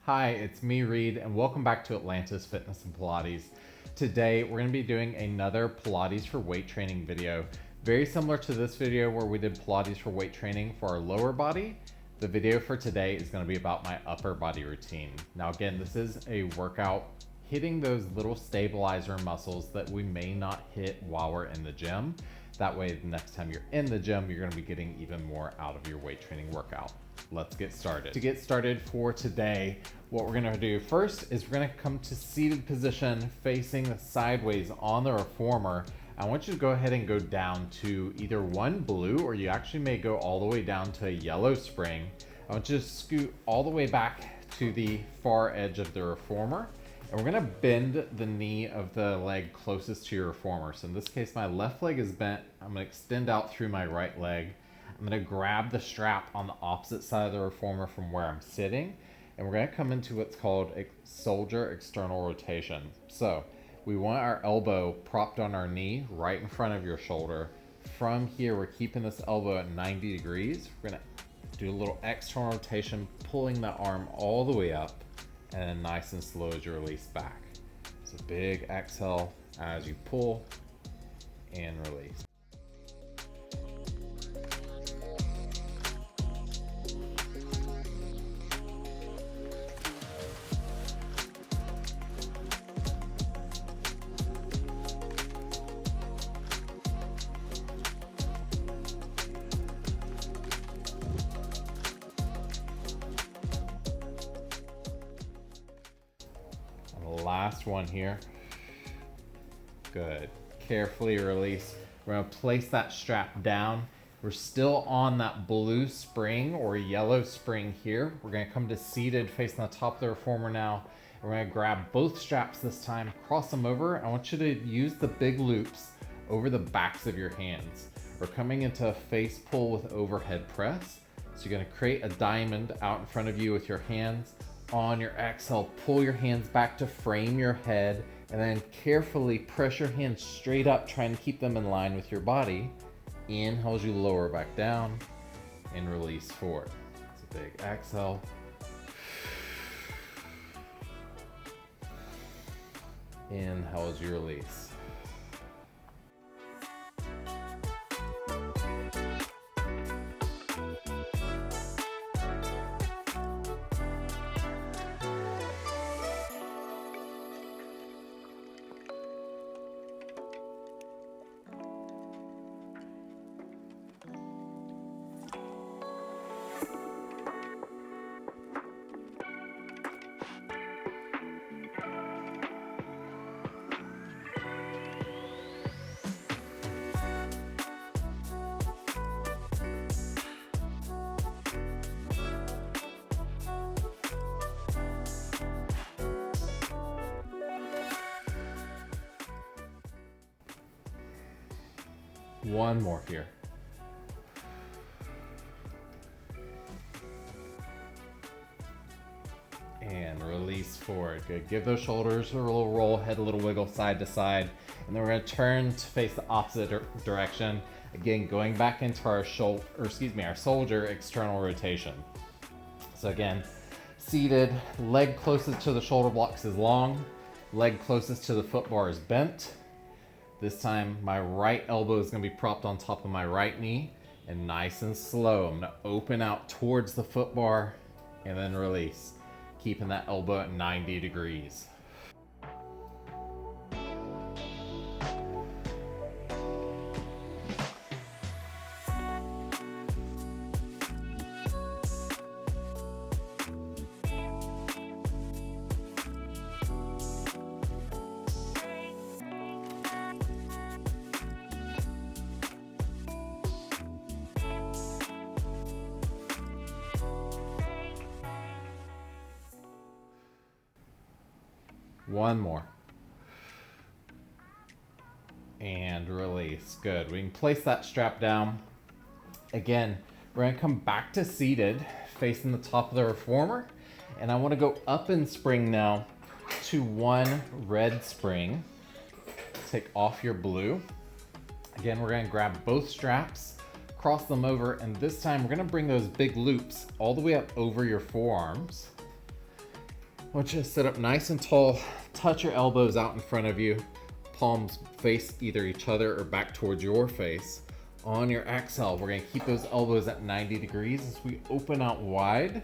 Hi, it's me, Reed, and welcome back to Atlantis Fitness and Pilates. Today, we're going to be doing another Pilates for weight training video. Very similar to this video where we did Pilates for weight training for our lower body. The video for today is going to be about my upper body routine. Now again, this is a workout hitting those little stabilizer muscles that we may not hit while we're in the gym. That way, the next time you're in the gym, you're going to be getting even more out of your weight training workout. Let's get started. To get started for today, what we're gonna do first is we're gonna come to seated position facing sideways on the reformer. I want you to go ahead and go down to either one blue, or you actually may go all the way down to a yellow spring. I want you to scoot all the way back to the far edge of the reformer. And we're gonna bend the knee of the leg closest to your reformer. So in this case, my left leg is bent. I'm gonna extend out through my right leg. I'm gonna grab the strap on the opposite side of the reformer from where I'm sitting, and we're gonna come into what's called a soldier external rotation. So we want our elbow propped on our knee right in front of your shoulder. From here, we're keeping this elbow at 90 degrees. We're gonna do a little external rotation, pulling the arm all the way up, and then nice and slow as you release back. So big exhale as you pull and release. Last one here. Good. Carefully release. We're going to place that strap down. We're still on that blue spring or yellow spring here. We're going to come to seated facing the top of the reformer now. We're going to grab both straps this time, cross them over. I want you to use the big loops over the backs of your hands. We're coming into a face pull with overhead press. So you're going to create a diamond out in front of you with your hands. On your exhale, pull your hands back to frame your head, and then carefully press your hands straight up, trying to keep them in line with your body. Inhale as you lower back down, and release forward. It's a big exhale. Inhale as you release. One more here. And release forward. Good. Give those shoulders a little roll, head a little wiggle side to side. And then we're going to turn to face the opposite direction. Again, going back into our our soldier external rotation. So again, seated, leg closest to the shoulder blocks is long, leg closest to the foot bar is bent. This time, my right elbow is going to be propped on top of my right knee, and nice and slow, I'm going to open out towards the foot bar and then release, keeping that elbow at 90 degrees. One more. And release. Good. We can place that strap down. Again, we're going to come back to seated, facing the top of the reformer. And I want to go up in spring now to one red spring. Take off your blue. Again, we're going to grab both straps, cross them over, and this time we're going to bring those big loops all the way up over your forearms. I want you to sit up nice and tall, touch your elbows out in front of you, palms face either each other or back towards your face. On your exhale, we're gonna keep those elbows at 90 degrees as we open out wide,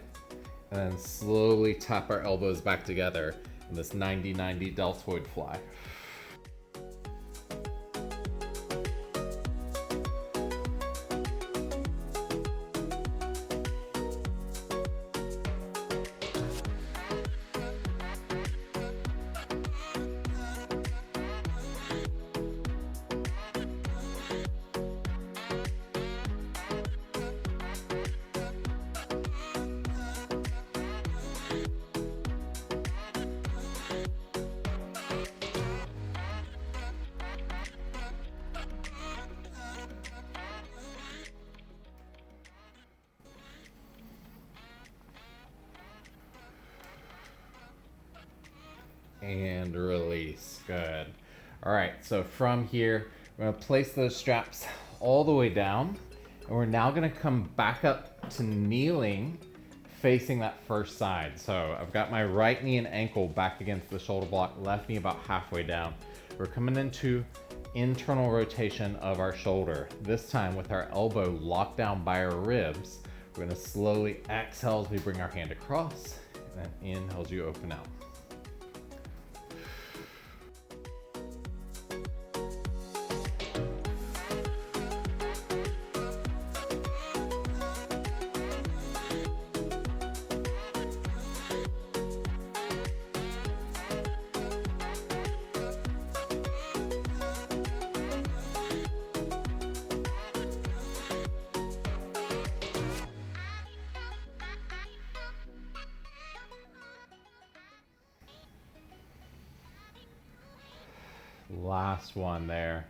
and then slowly tap our elbows back together in this 90-90 deltoid fly. And release. Good. All right, so from here, we're gonna place those straps all the way down, and we're now gonna come back up to kneeling, facing that first side. So I've got my right knee and ankle back against the shoulder block, left knee about halfway down. We're coming into internal rotation of our shoulder. This time with our elbow locked down by our ribs, we're gonna slowly exhale as we bring our hand across, and then inhale as you open out. Last one there,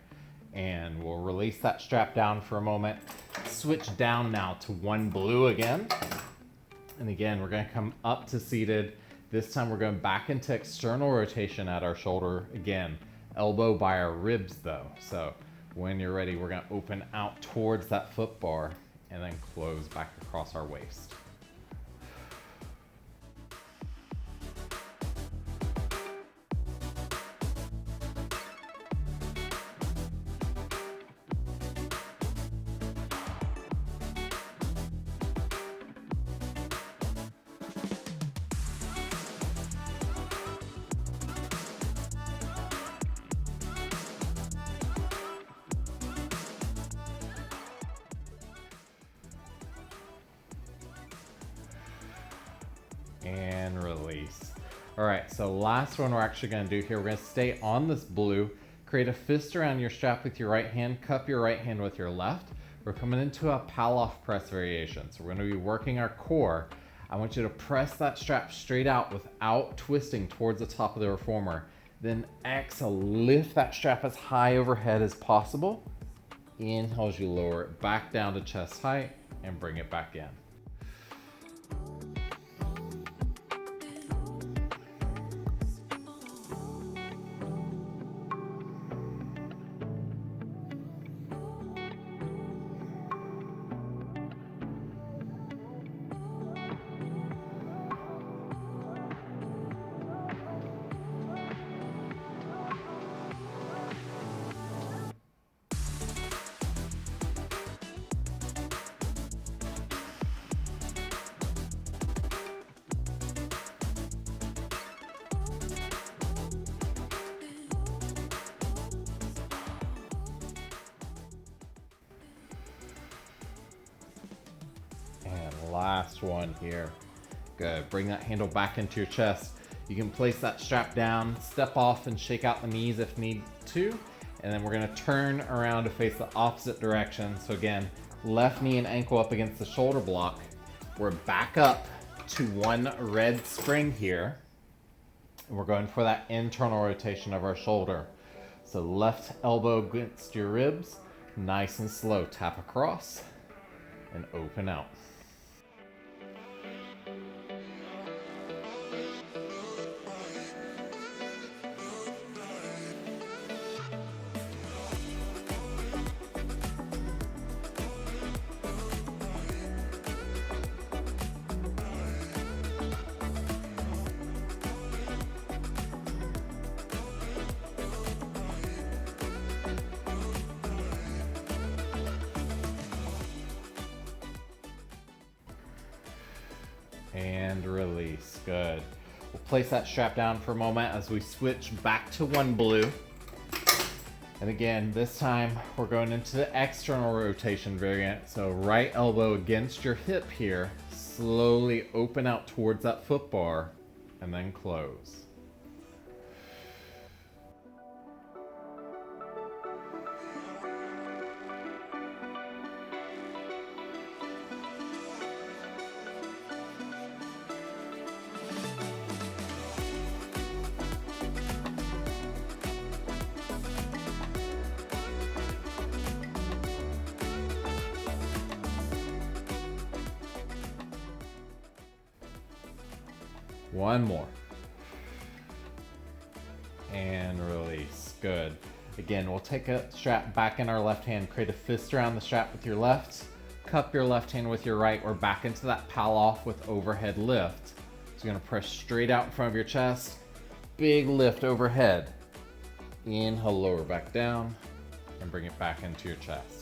and we'll release that strap down for a moment. Switch down now to one blue again, and again we're going to come up to seated. This time we're going back into external rotation at our shoulder again, elbow by our ribs though. So when you're ready, we're going to open out towards that foot bar and then close back across our waist. And release. All right, so last one we're actually going to do here, we're going to stay on this blue, create a fist around your strap with your right hand, cup your right hand with your left. We're coming into a Pallof Press variation. So we're going to be working our core. I want you to press that strap straight out without twisting towards the top of the reformer. Then exhale, lift that strap as high overhead as possible. Inhale as you lower it back down to chest height and bring it back in. Last one here. Good. Bring that handle back into your chest. You can place that strap down, step off and shake out the knees if need to. And then we're going to turn around to face the opposite direction. So again, left knee and ankle up against the shoulder block. We're back up to one red spring here. And we're going for that internal rotation of our shoulder. So left elbow against your ribs, nice and slow. Tap across and open out. good. We'll place that strap down for a moment as we switch back to one blue. And again, this time we're going into the external rotation variant. So right elbow against your hip here, slowly open out towards that foot bar and then close. One more. And release. Good. Again, we'll take a strap back in our left hand, create a fist around the strap with your left, cup your left hand with your right. We're back into that Pallof with overhead lift. So you're gonna press straight out in front of your chest, big lift overhead. Inhale, lower back down, and bring it back into your chest.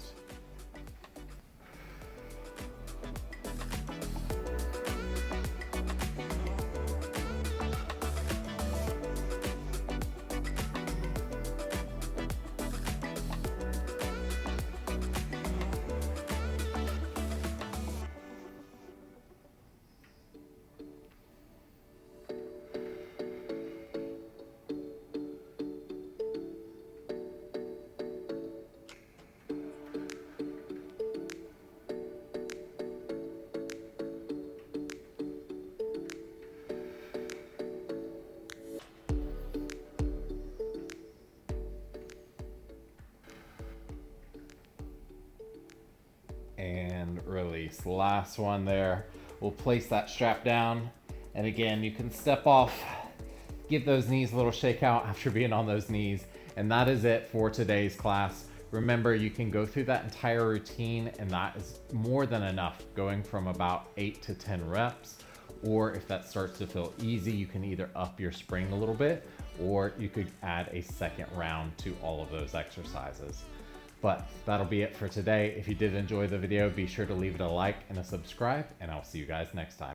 And release. Last one there. We'll place that strap down. And again, you can step off, give those knees a little shake out after being on those knees. And that is it for today's class. Remember, you can go through that entire routine and that is more than enough, going from about 8 to 10 reps. Or if that starts to feel easy, you can either up your spring a little bit, or you could add a second round to all of those exercises. But that'll be it for today. If you did enjoy the video, be sure to leave it a like and a subscribe, and I'll see you guys next time.